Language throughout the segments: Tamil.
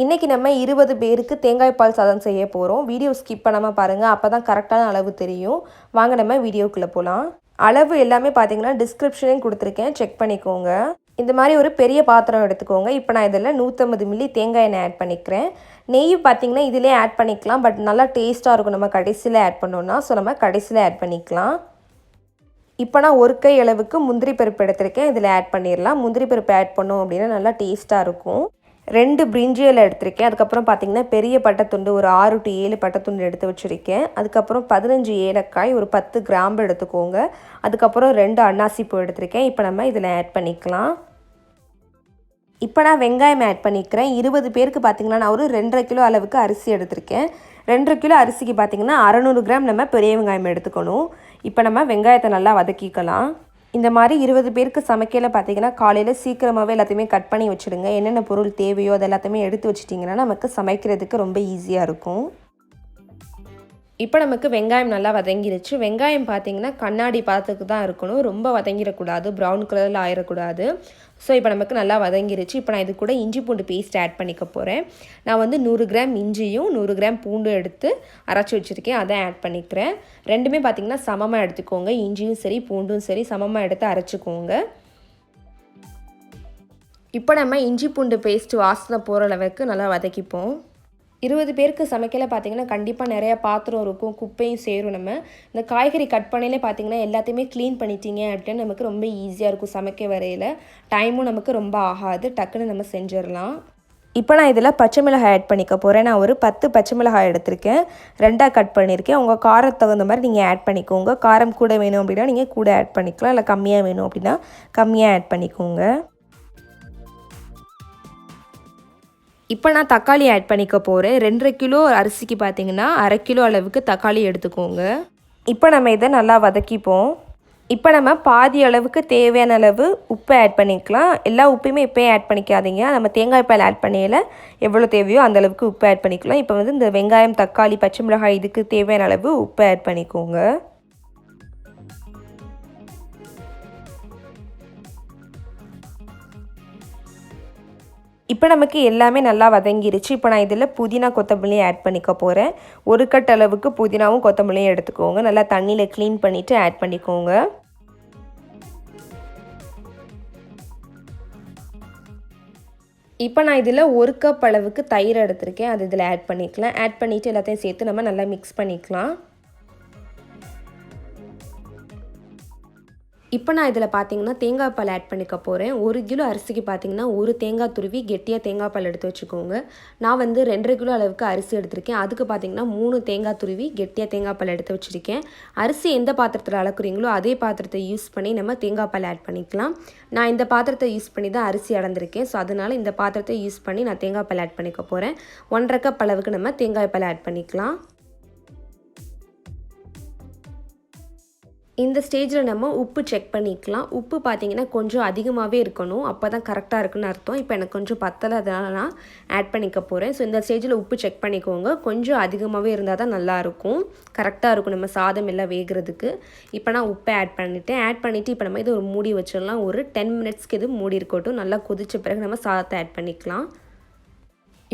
இன்றைக்கி நம்ம 20 பேருக்கு தேங்காய் பால் சாதம் செய்ய போகிறோம். வீடியோ ஸ்கிப் பண்ணாமல் பாருங்கள், அப்போ தான் கரெக்டான அளவு தெரியும். வாங்க நம்ம வீடியோக்குள்ளே போகலாம். அளவு எல்லாமே பார்த்தீங்கன்னா டிஸ்கிரிப்ஷனையும் கொடுத்துருக்கேன், செக் பண்ணிக்கோங்க. இந்த மாதிரி ஒரு பெரிய பாத்திரம் எடுத்துக்கோங்க. இப்போ நான் இதில் 150 மில்லி தேங்காய் எண்ணெய் ஆட் பண்ணிக்கிறேன். நெய் பார்த்தீங்கன்னா இதிலே ஆட் பண்ணிக்கலாம், பட் நல்லா டேஸ்ட்டாக இருக்கும் நம்ம கடைசியில் ஆட் பண்ணோன்னா. ஸோ நம்ம கடைசியில் ஆட் பண்ணிக்கலாம். இப்போ நான் ஒரு கை அளவுக்கு முந்திரி பருப்பு எடுத்திருக்கேன், இதில் ஆட் பண்ணிடலாம். முந்திரி பருப்பு ஆட் பண்ணோம் அப்படின்னா நல்லா டேஸ்ட்டாக இருக்கும். 2 பிரிஞ்சி இலை எடுத்திருக்கேன். அதுக்கப்புறம் பார்த்திங்கன்னா பெரிய பட்டைத்துண்டு ஒரு 6 to 7 பட்டைத்துண்டு எடுத்து வச்சுருக்கேன். அதுக்கப்புறம் 15 ஏலக்காய், ஒரு 10 கிராம்பு எடுத்துக்கோங்க. அதுக்கப்புறம் 2 அன்னாசி பூ எடுத்திருக்கேன். இப்போ நம்ம இதில் ஆட் பண்ணிக்கலாம். இப்போ நான் வெங்காயம் ஆட் பண்ணிக்கிறேன். 20 பேருக்கு பார்த்திங்கன்னா நான் ஒரு 2.5 கிலோ அளவுக்கு அரிசி எடுத்திருக்கேன். 2.5 கிலோ அரிசிக்கு பார்த்திங்கன்னா 600 கிராம் நம்ம பெரிய வெங்காயம் எடுத்துக்கணும். இப்போ நம்ம வெங்காயத்தை நல்லா வதக்கிக்கலாம். இந்த மாதிரி 20 பேருக்கு சமைக்கையில் பார்த்திங்கன்னா காலையில் சீக்கிரமாகவே எல்லாத்தையுமே கட் பண்ணி வச்சுடுங்க. என்னென்ன பொருள் தேவையோ அது எல்லாத்தையுமே எடுத்து வச்சிட்டிங்கன்னா நமக்கு சமைக்கிறதுக்கு ரொம்ப ஈஸியாக இருக்கும். இப்போ நமக்கு வெங்காயம் நல்லா வதங்கிருச்சு. வெங்காயம் பார்த்திங்கன்னா கண்ணாடி பாத்திரத்துக்கு தான் இருக்கணும், ரொம்ப வதங்கிடக்கூடாது, ப்ரௌன் கலரில் ஆயிடக்கூடாது. ஸோ இப்போ நமக்கு நல்லா வதங்கிருச்சு. இப்போ நான் இது கூட இஞ்சி பூண்டு பேஸ்ட் ஆட் பண்ணிக்க போகிறேன். நான் வந்து 100 கிராம் இஞ்சியும் 100 கிராம் பூண்டும் எடுத்து அரைச்சி வச்சுருக்கேன், அதை ஆட் பண்ணிக்கிறேன். ரெண்டுமே பார்த்திங்கன்னா சமமாக எடுத்துக்கோங்க. இஞ்சியும் சரி பூண்டும் சரி சமமாக எடுத்து அரைச்சிக்கோங்க. இப்போ நம்ம இஞ்சி பூண்டு பேஸ்ட் வாசனை போகிற அளவுக்கு நல்லா வதக்கிப்போம். 20 பேருக்கு சமைக்கல பார்த்திங்கன்னா கண்டிப்பாக நிறையா பாத்திரம் இருக்கும், குப்பையும் சேரும். நம்ம இந்த காய்கறி கட் பண்ணையிலே பார்த்திங்கன்னா எல்லாத்தையுமே க்ளீன் பண்ணிட்டீங்க அப்படின்னு நமக்கு ரொம்ப ஈஸியாக இருக்கும். சமைக்க வரையில் டைமும் நமக்கு ரொம்ப ஆகாது, டக்குன்னு நம்ம செஞ்சிடலாம். இப்போ நான் இதில் பச்சை மிளகாய் ஆட் பண்ணிக்க போகிறேன். நான் ஒரு 10 பச்சை மிளகாய் எடுத்திருக்கேன், 2ஆக கட் பண்ணியிருக்கேன். உங்கள் காரத்துக்கு தகுந்த மாதிரி நீங்கள் ஆட் பண்ணிக்கோங்க. காரம் கூட வேணும் அப்படின்னா நீங்கள் கூட ஆட் பண்ணிக்கலாம், இல்லை கம்மியாக வேணும் அப்படின்னா கம்மியாக ஆட் பண்ணிக்கோங்க. இப்போ நான் தக்காளி ஆட் பண்ணிக்க போகிறேன். 2.5 கிலோ அரிசிக்கு பார்த்திங்கன்னா 1/2 கிலோ அளவுக்கு தக்காளி எடுத்துக்கோங்க. இப்போ நம்ம இதை நல்லா வதக்கிப்போம். இப்போ நம்ம பாதி அளவுக்கு தேவையான அளவு உப்பு ஆட் பண்ணிக்கலாம். எல்லா உப்பையுமே இப்போயே ஆட் பண்ணிக்காதீங்க, நம்ம தேங்காய் பால் ஆட் பண்ணையில் எவ்வளோ தேவையோ அந்தளவுக்கு உப்பு ஆட் பண்ணிக்கலாம். இப்போ வந்து இந்த வெங்காயம் தக்காளி பச்சை மிளகாய் இதுக்கு தேவையான அளவு உப்பு ஆட் பண்ணிக்கோங்க. இப்போ நமக்கு எல்லாமே நல்லா வதங்கிருச்சு. இப்போ நான் இதில் புதினா கொத்தமல்லியும் ஆட் பண்ணிக்க போகிறேன். 1 கட் அளவுக்கு புதினாவும் கொத்தமல்லியும் எடுத்துக்கோங்க. நல்லா தண்ணியில் க்ளீன் பண்ணிவிட்டு ஆட் பண்ணிக்கோங்க. இப்போ நான் இதில் 1 கப் அளவுக்கு தயிர் எடுத்திருக்கேன், அது இதில் ஆட் பண்ணிக்கலாம். ஆட் பண்ணிவிட்டு எல்லாத்தையும் சேர்த்து நம்ம நல்லா மிக்ஸ் பண்ணிக்கலாம். இப்போ நான் இதில் பார்த்திங்கன்னா தேங்காய் பால் ஆட் பண்ணிக்க போகிறேன். 1 கிலோ அரிசிக்கு பார்த்திங்கன்னா 1 தேங்காய் துருவி கெட்டியாக தேங்காய் பால் எடுத்து வச்சுக்கோங்க. நான் வந்து 2.5 கிலோ அளவுக்கு அரிசி எடுத்திருக்கேன், அதுக்கு பார்த்திங்கன்னா 3 தேங்காய் துருவி கெட்டியாக தேங்காய் பால் எடுத்து வச்சுருக்கேன். அரிசி எந்த பாத்திரத்தில் அளக்குறீங்களோ அதே பாத்திரத்தை யூஸ் பண்ணி நம்ம தேங்காய் பால் ஆட் பண்ணிக்கலாம். நான் இந்த பாத்திரத்தை யூஸ் பண்ணி தான் அரிசி அளந்திருக்கேன். ஸோ அதனால் இந்த பாத்திரத்தை யூஸ் பண்ணி நான் தேங்காய் பால் ஆட் பண்ணிக்க போகிறேன். 1.5 கப் அளவுக்கு நம்ம தேங்காய் பால் ஆட் பண்ணிக்கலாம். இந்த ஸ்டேஜில் நம்ம உப்பு செக் பண்ணிக்கலாம். உப்பு பார்த்திங்கன்னா கொஞ்சம் அதிகமாகவே இருக்கணும், அப்போ தான் கரெக்டாக இருக்குன்னு அர்த்தம். இப்போ எனக்கு கொஞ்சம் பத்தலை, அதனால் நான் ஆட் பண்ணிக்க போகிறேன். ஸோ இந்த ஸ்டேஜில் உப்பு செக் பண்ணிக்கோங்க. கொஞ்சம் அதிகமாகவே இருந்தால் தான் நல்லாயிருக்கும், கரெக்டாக இருக்கும் நம்ம சாதம் எல்லாம் வேகிறதுக்கு. இப்போ நான் உப்பை ஆட் பண்ணிவிட்டேன். ஆட் பண்ணிவிட்டு இப்போ நம்ம இது ஒரு மூடி வச்சிடலாம். ஒரு 10 மினிட்ஸ்க்கு இது மூடி இருக்கட்டும். நல்லா கொதித்த பிறகு நம்ம சாதத்தை ஆட் பண்ணிக்கலாம்.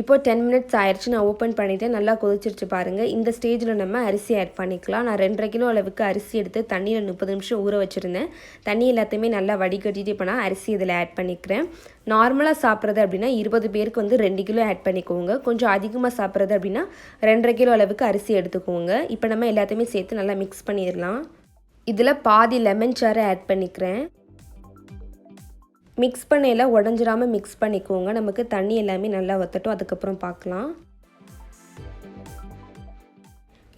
இப்போ 10 மினிட்ஸ் ஆயிடுச்சு, நான் ஓப்பன் பண்ணிவிட்டேன். நல்லா கொதிச்சிருச்சு பாருங்கள். இந்த ஸ்டேஜில் நம்ம அரிசி ஆட் பண்ணிக்கலாம். நான் 2.5 கிலோ அளவுக்கு அரிசி எடுத்து தண்ணியில் 30 நிமிஷம் ஊற வச்சுருந்தேன். தண்ணி எல்லாத்தையுமே நல்லா வடிகட்டிட்டு இப்போ நான் அரிசி இதில் ஆட் பண்ணிக்கிறேன். நார்மலாக சாப்பிட்றது அப்படின்னா 20 பேருக்கு வந்து 2 கிலோ ஆட் பண்ணிக்கோங்க. கொஞ்சம் அதிகமாக சாப்பிட்றது அப்படின்னா 2.5 கிலோ அளவுக்கு அரிசி எடுத்துக்கோங்க. இப்போ நம்ம எல்லாத்தையுமே சேர்த்து நல்லா மிக்ஸ் பண்ணிடலாம். இதில் பாதி லெமன் சாறை ஆட் பண்ணிக்கிறேன். மிக்ஸ் பண்ணையில் உடஞ்சிராமல் மிக்ஸ் பண்ணிக்கோங்க. நமக்கு தண்ணி எல்லாமே நல்லா வற்றட்டும், அதுக்கப்புறம் பார்க்கலாம்.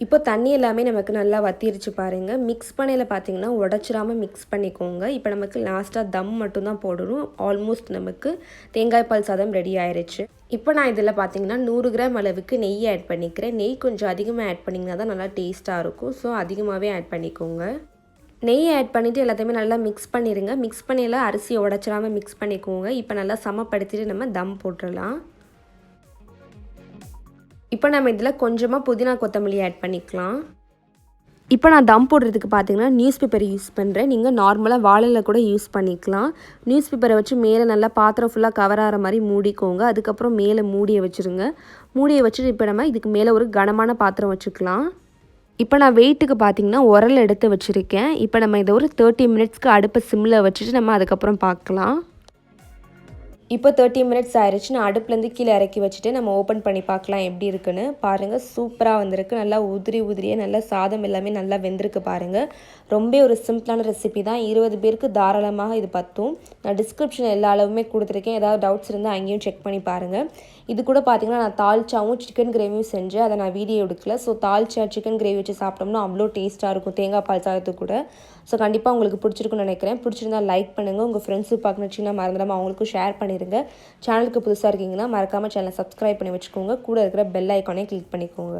இப்போ தண்ணி எல்லாமே நமக்கு நல்லா வற்றிருச்சு பாருங்கள். மிக்ஸ் பண்ணையில் பார்த்திங்கன்னா உடச்சிராமல் மிக்ஸ் பண்ணிக்கோங்க. இப்போ நமக்கு லாஸ்ட்டாக தம் மட்டும்தான் போடணும். ஆல்மோஸ்ட் நமக்கு தேங்காய் பால் சாதம் ரெடி ஆயிடுச்சு. இப்போ நான் இதில் பார்த்திங்கன்னா 100 கிராம் அளவுக்கு நெய் ஆட் பண்ணிக்கிறேன். நெய் கொஞ்சம் அதிகமாக ஆட் பண்ணிங்கன்னா தான் நல்லா டேஸ்ட்டாக இருக்கும். ஸோ அதிகமாகவே ஆட் பண்ணிக்கோங்க. நெய் ஆட் பண்ணிவிட்டு எல்லாத்தையுமே நல்லா மிக்ஸ் பண்ணிடுங்க. மிக்ஸ் பண்ணியெல்லாம் அரிசியை உடச்சிடாமல் மிக்ஸ் பண்ணிக்கோங்க. இப்போ நல்லா சமப்படுத்திட்டு நம்ம தம் போட்டுடலாம். இப்போ நம்ம இதில் கொஞ்சமாக புதினா கொத்தமல்லி ஆட் பண்ணிக்கலாம். இப்போ நான் தம் போடுறதுக்கு பார்த்தீங்கன்னா நியூஸ் பேப்பர் யூஸ் பண்ணுறேன். நீங்கள் நார்மலாக வாழையில கூட யூஸ் பண்ணிக்கலாம். நியூஸ் பேப்பரை வச்சு மேலே நல்லா பாத்திரம் ஃபுல்லாக கவர் ஆகிற மாதிரி மூடிக்கோங்க. அதுக்கப்புறம் மேலே மூடியை வச்சுருங்க. மூடியை வச்சுட்டு இப்போ நம்ம இதுக்கு மேலே ஒரு கனமான பாத்திரம் வச்சுக்கலாம். இப்போ நான் வெயிட்டுக்கு பார்த்தீங்கன்னா உரல் எடுத்து வச்சுருக்கேன். இப்போ நம்ம இதை ஒரு 30 மினிட்ஸ்க்கு அடுப்பை சிம்மில் வச்சுட்டு நம்ம அதுக்கப்புறம் பார்க்கலாம். இப்போ 30 மினிட்ஸ் ஆயிடுச்சு. நான் அடுப்புலேருந்து கீழே இறக்கி வச்சுட்டு நம்ம ஓப்பன் பண்ணி பார்க்கலாம் எப்படி இருக்குன்னு. பாருங்கள், சூப்பராக வந்திருக்கு. நல்லா உதிரியாக நல்லா சாதம் எல்லாமே நல்லா வெந்திருக்கு பாருங்கள். ரொம்ப ஒரு சிம்பிளான ரெசிபி தான். 20 பேருக்கு தாராளமாக இது பத்தும். நான் டிஸ்கிரிப்ஷனில் எல்லா அளவுமே கொடுத்துருக்கேன். ஏதாவது டவுட்ஸ் இருந்தால் அங்கேயும் செக் பண்ணி பாருங்கள். இது கூட பார்த்தீங்கன்னா நான் தால்ச்சாவும் சிக்கன் கிரேவியும் செஞ்சேன். அதை நான் வீடியோ எடுக்கல. ஸோ தால்ச்சா சிக்கன் கிரேவி வச்சு சாப்பிட்டோம்னா அவ்வளோ டேஸ்ட்டாக இருக்கும் தேங்காய் பால் சாதத்துக்கு கூட. ஸோ கண்டிப்பாக உங்களுக்கு பிடிச்சிருக்குன்னு நினைக்கிறேன். பிடிச்சிருந்தா லைக் பண்ணுங்கள். உங்கள் ஃப்ரெண்ட்ஸுக்கு பார்க்கணுச்சிங்கன்னா மறந்துடாமல் அவங்களுக்கும் ஷேர் பண்ணிடுங்க. சேனலுக்கு புதுசாக இருக்கீங்கன்னா மறக்காமல் சேனலை சப்ஸ்கிரைப் பண்ணி வச்சுக்கோங்க. கூட இருக்கிற பெல் ஐக்கானே கிளிக் பண்ணிக்கோங்க.